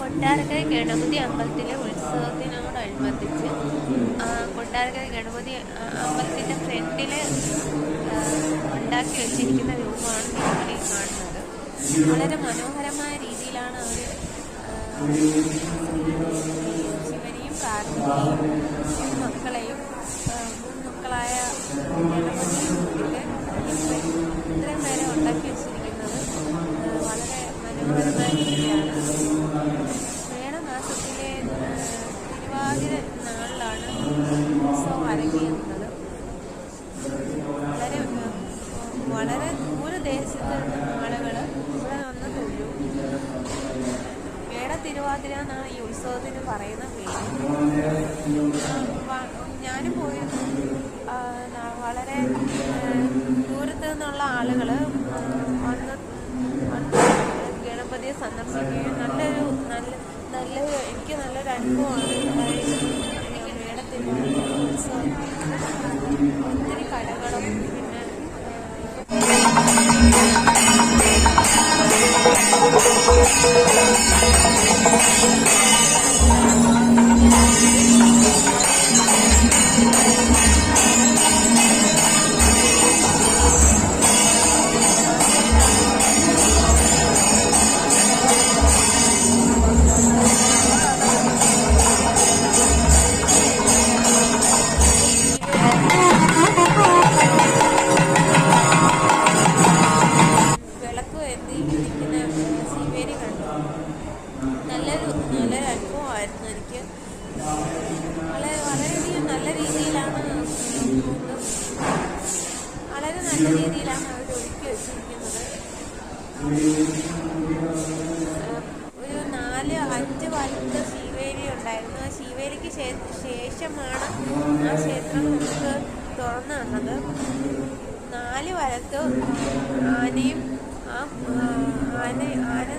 കൊട്ടാരക്കര ഗണപതി അമ്പലത്തിലെ ഉത്സവത്തിനോടനുബന്ധിച്ച് കൊട്ടാരക്കര ഗണപതി അമ്പലത്തിൻ്റെ ഫ്രണ്ടിൽ ഉണ്ടാക്കി വെച്ചിരിക്കുന്ന രൂപമാണ് നിങ്ങൾ ഈ കാണുന്നത്. വളരെ മനോഹരമായ രീതിയിലാണ് അവർ ശിവനെയും പാർവതിയെയും മക്കളെയും മക്കളായ ഗണപതിയും ഇത്രയും പേരെ ഉണ്ടാക്കി വെച്ചിരിക്കുന്നത്. വളരെ മനോഹരമായ രീതിയാണ്. മേടമാസത്തിലെ തിരുവാതിര നാളിലാണ് ഉത്സവം അരങ്ങേറുന്നത്. വളരെ ദൂരദേശത്ത് നിന്ന് ആളുകൾ ഇവിടെ വന്ന് തൊഴും. മേട തിരുവാതിര എന്നാണ് ഈ ഉത്സവത്തിന് പറയുന്ന പേര്. ഞാനും പോയിരുന്നു. വളരെ ദൂരത്ത് നിന്നുള്ള ആളുകൾ വന്ന് ഗണപതിയെ സന്ദർശിക്കുകയും എനിക്ക് നല്ലൊരു അനുഭവമാണ് മേടത്തിൻ്റെ ഉത്സവം. ഒത്തിരി കടകളും പിന്നെ നല്ലൊരു അനുഭവമായിരുന്നു എനിക്ക്. വളരെയധികം നല്ല രീതിയിലാണ് അവർ ഒരുക്കി വെച്ചിരിക്കുന്നത്. ഒരു 4-5 വലത്തെ ശീവേലി ഉണ്ടായിരുന്നു. ആ ശീവേലിക്ക് ശേഷമാണ് ആ ക്ഷേത്രം നമുക്ക് തുറന്നു തന്നത്. 4 വലത്ത് ആനയും ആന